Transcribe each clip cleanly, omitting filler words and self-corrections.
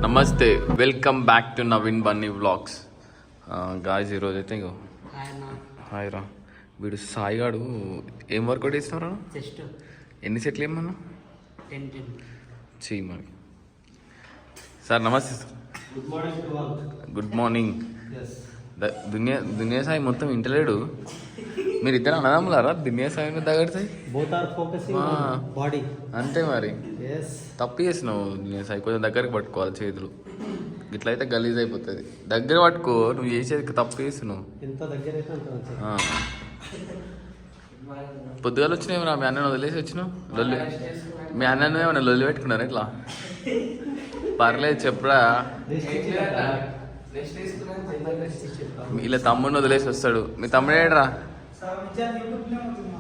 నమస్తే, welcome back to Naveen Bunny vlogs. Guys ఈరోజు అయితే ఇంకో హాయ్ రా. వీడు సాయిగాడు ఏం వర్కౌట్ చేస్తున్నారా? ఎన్ని సెట్లు ఏమన్నా చెయ్యి మరి. సార్ నమస్తే సార్. Good morning. దునియా సాయి మొత్తం ఇంటలేడు. మీరు ఇద్దరు అన్నదమ్ములారా? దునియా సాయి దగ్గర సాయి అంతే మరి. తప్పు చేసినావు దునియా సాయి, కొంచెం దగ్గరికి పట్టుకోవాలి చేతులు. ఇట్లయితే గలీజ్ అయిపోతుంది. దగ్గర పట్టుకో, నువ్వు చేసేది తప్పు చేస్తున్నావు. పొద్దుగాలు వచ్చినావు రా, మీ అన్నను వదిలేసి వచ్చినావు. లొల్లి మీ అన్నను ఏమన్నా లొల్లి పెట్టుకున్నారు ఇట్లా? పర్లేదు చెప్పురా. ఇలా తమ్ముడిని వదిలేసి వస్తాడు. మీ తమ్ముడు ఏడ్రా?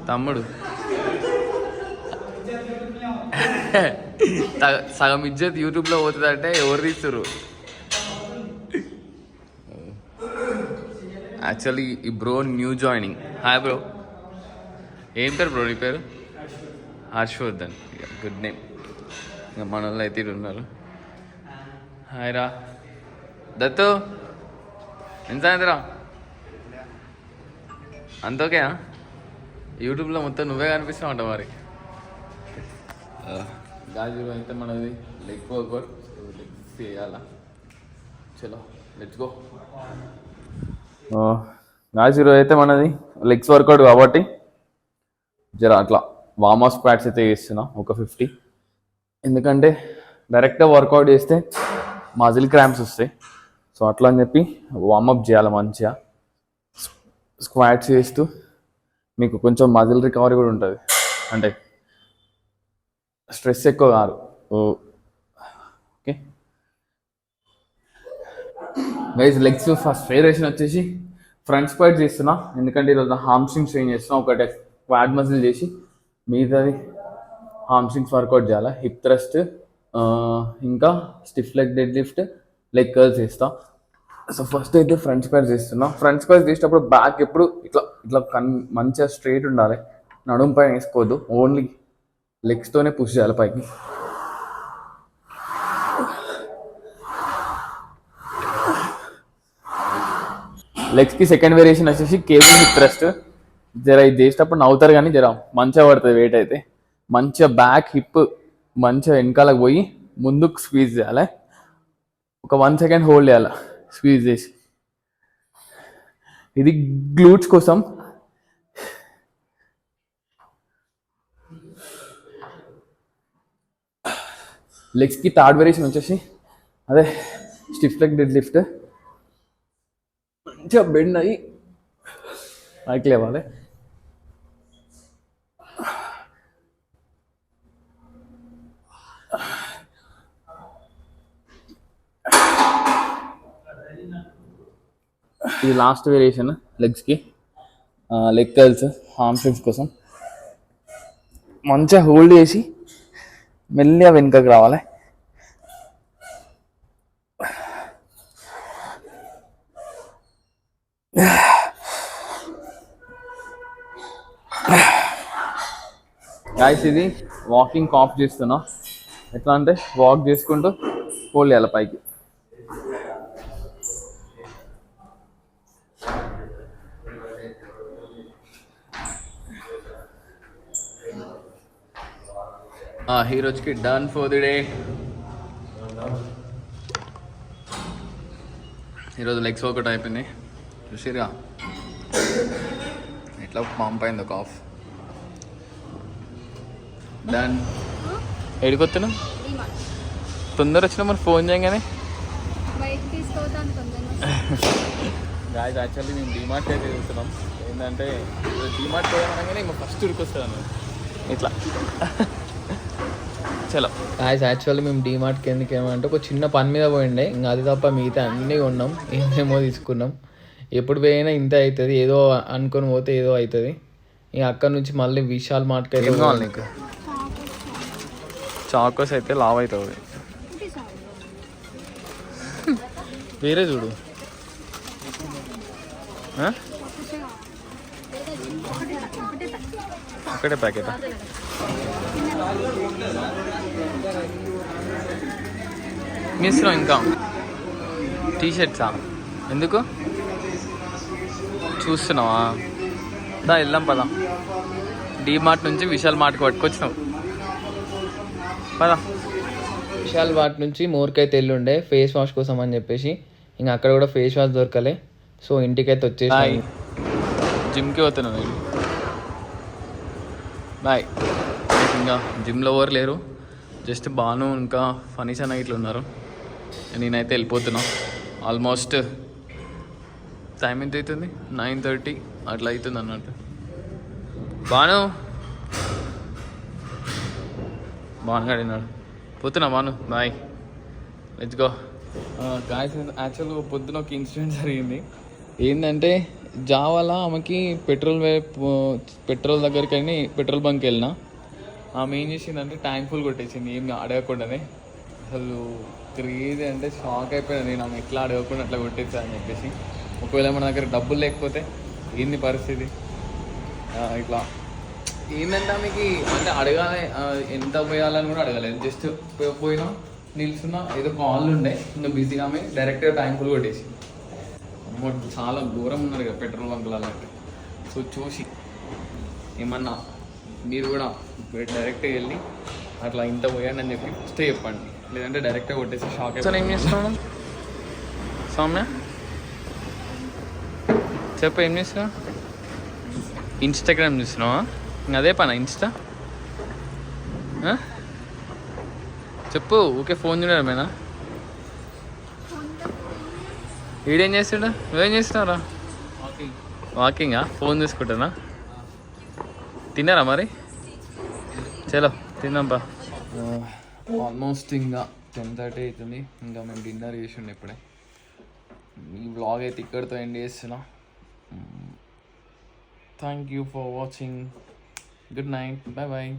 తమ్ముడు సగం ఇజ్జత్ యూట్యూబ్లో పోతుంది అంటే ఎవరు తీస్తురు? యాక్చువల్లీ ఈ bro new joining. Hi bro. ఏం పేరు బ్రో నీ పేరు? హర్షవర్ధన్. Good name. ఇంకా మన వాళ్ళు అయితే ఉన్నారు. హాయ్ రా దత్తు. ఎంత సాయంత్రం అంతోకే? యూట్యూబ్లో మొత్తం నువ్వే కనిపిస్తావు అంట మరి. గాజు అయితే మనది లెగ్ వర్కౌట్ చేయాలా. చలో లెట్స్ గో. గాజు ఈరోజు అయితే మనది లెగ్స్ వర్కౌట్ కాబట్టి జర అట్లా వార్మప్ స్క్వాట్స్ అయితే చేస్తున్నా ఒక 50. ఎందుకంటే డైరెక్ట్గా వర్కౌట్ చేస్తే మజిల్ క్రాంప్స్ వస్తాయి. సో అట్లా అని చెప్పి వార్మప్ చేయాలి మంచిగా. స్క్వాట్స్ చేస్తూ మీకు కొంచెం మజిల్ రికవరీ కూడా ఉంటుంది. అంటే స్ట్రెస్ ఎక్కువ కాదు. Okay guys, legs first variation వచ్చేసి ఫ్రంట్ స్క్వాట్ చేస్తున్నా. ఎందుకంటే ఈరోజు హామ్స్ట్రింగ్స్ ట్రైన్ చేస్తున్నా. ఒకటే క్వాడ్ మజిల్ చేసి మిగతాది హామ్స్ట్రింగ్స్ వర్కౌట్ చేయాలి. హిప్ థ్రస్ట్, ఇంకా stiff leg dead lift, leg curls చేస్తా. సో ఫస్ట్ అయితే ఫ్రంట్ స్క్వాట్స్ చేస్తున్నా. ఫ్రంట్ స్క్వాట్స్ చేసేటప్పుడు బ్యాక్ ఎప్పుడు ఇట్లా ఇట్లా మంచిగా స్ట్రైట్ ఉండాలి. నడుము పైన వేసుకోవద్దు. ఓన్లీ లెగ్స్తోనే పుష్ చేయాలి పైకి. లెగ్స్కి సెకండ్ వేరియేషన్ వచ్చేసి కేబుల్ హిప్ థ్రస్ట్. జర ఇది చేసేటప్పుడు నవ్వుతారు కానీ జర మంచిగా పడుతుంది వెయిట్ అయితే. మంచిగా బ్యాక్ హిప్ మంచిగా వెనకాలకు పోయి ముందుకు స్క్వీజ్ చేయాలి. ఒక 1 సెకండ్ హోల్డ్ చేయాలి స్క్వీజ్ చేసి. ఇది గ్లూట్స్ కోసం. లెగ్స్కి థర్డ్ వేరియేషన్ వచ్చేసి అదే స్టిఫ్ లెగ్ డెడ్ లిఫ్ట్. మంచిగా బెండ్ అయ్యి పైకి లేవాలి. ఇది లాస్ట్ వేరియేషన్ లెగ్స్కి. లెగ్ కర్ల్స్ హామ్స్ట్రింగ్స్ కోసం మంచిగా హోల్డ్ చేసి మెల్లిగా వెనుకకు రావాలి. గాయ్స్ ఇది వాకింగ్ కాప్ చేస్తున్నా. ఎట్లా అంటే వాక్ చేసుకుంటూ హోల్డ్ చేయాలి పైకి. ఈ రోజుకి డన్ ఫర్ ది డే. ఈరోజు లెగ్స్ వర్కౌట్ అయిపోయింది. చూసిరా ఎట్లా పంప్ అయింది ఒక ఆఫ్. డన్. ఎడికొస్తున్నా తొందర వచ్చినా మరి ఫోన్ చేయగానే. గాయస్ యాక్చువల్లీ మేము డిమార్ట్ అయితే చూస్తున్నాం. ఏంటంటే డిమార్ట్ పోయామనగానే ఇంకా ఫస్ట్ ఉరికొస్తాను ఇట్లా. చలో గాయస్, యాక్చువల్లీ మేము డిమార్ట్కి ఎందుకు ఏమంటే ఒక చిన్న పని మీద పోయిండే. ఇంకా అది తప్ప మిగతా అన్నీ కొన్నాం. ఏమేమో తీసుకున్నాం. ఎప్పుడు పోయినా ఇంత అవుతుంది. ఏదో అనుకొని పోతే ఏదో అవుతుంది. ఇక అక్కడ నుంచి మళ్ళీ విశాల్ మార్ట్కి అయితే కావాలి. నీకు చాకోస్ అయితే లావ్ అవుతుంది. వేరే చూడు. ఒకటే ప్యాకెట్. మిస్లో ఇంకా టీషర్ట్సా ఎందుకు చూస్తున్నావా? దా వెళ్దాం పదా. డీమార్ట్ నుంచి విశాల్ మార్ట్కి పట్టుకొచ్చినావు పదా. విశాల్ మార్ట్ నుంచి మోర్కైతే ఎల్లుండే ఫేస్ వాష్ కోసం అని చెప్పేసి, ఇంకా అక్కడ కూడా ఫేస్ వాష్ దొరకలే. సో ఇంటికైతే వచ్చేసి జిమ్కి పోతున్నాను నేను. బాయ్. ఇంకా జిమ్లో ఎవరు లేరు, జస్ట్ బాను ఇంకా ఫనీస్ అన్న ఇట్లా ఉన్నారు. నేనైతే వెళ్ళిపోతున్నా. ఆల్మోస్ట్ టైం ఎంత అవుతుంది? 9:30 అట్లా అవుతుంది అన్నట్టు. బాను అడిగినాడు. పోతున్నా Banu. Bye, let's go. Guys, యాక్చువల్గా పొద్దున ఒక ఇన్సిడెంట్ జరిగింది. ఏంటంటే జావాలా ఆమెకి పెట్రోల్ దగ్గరికి వెళ్ళి పెట్రోల్ బంక్కి వెళ్ళిన. ఆమె ఏం చేసిందంటే ట్యాంక్ ఫుల్ కొట్టేసింది ఏం అడగకుండానే. అసలు క్రేజీ అంటే షాక్ అయిపోయాను నేను. ఆమె ఎట్లా అడగకుండా అట్లా కొట్టేసా అని చెప్పేసి. ఒకవేళ మన దగ్గర డబ్బులు లేకపోతే ఏంది పరిస్థితి? ఇట్లా ఏంటంటే ఆమెకి అంటే అడగాలి, ఎంత పోయాలని కూడా అడగలేదు. జస్ట్ పోయినా నిల్చున్నా, ఏదో కాల్ ఉండే ఇంకా బిజీగా ఆమె డైరెక్ట్గా ట్యాంక్ ఫుల్ కొట్టేసి. చాలా ఘోరం ఉన్నారు కదా పెట్రోల్ బంకులు అలాంటి. సో చూసి ఏమన్నా మీరు కూడా డైరెక్ట్గా వెళ్ళి అట్లా ఇంత పోయాను అని చెప్పి ఫస్ట్ చెప్పండి, లేదంటే డైరెక్ట్గా కొట్టేసి షాక్ అయిపోయి. ఏం చేస్తున్నావు సౌమ్య? చెప్పు, ఏం చేస్తున్నావు? ఇన్స్టాగ్రామ్ చూస్తున్నావా? అదే పనా ఇన్స్టా? చెప్పు. ఊకే ఫోన్ చూడమేనా? వీడేం చేస్తాడు? నువ్వేం చేస్తున్నావురా? వాకింగా? ఫోన్ చూసుకుంటానా? తిన్నారా మరి? చలో తిందాంపా. ఆల్మోస్ట్ ఇంకా 10:30 అవుతుంది. ఇంకా మేము డిన్నర్ చేసి ఉండే ఇప్పుడే. ఈ వ్లాగ్ అయితే ఇక్కడితో ఎండ్ చేస్తున్నా. Thank you for watching. Good night. Bye bye.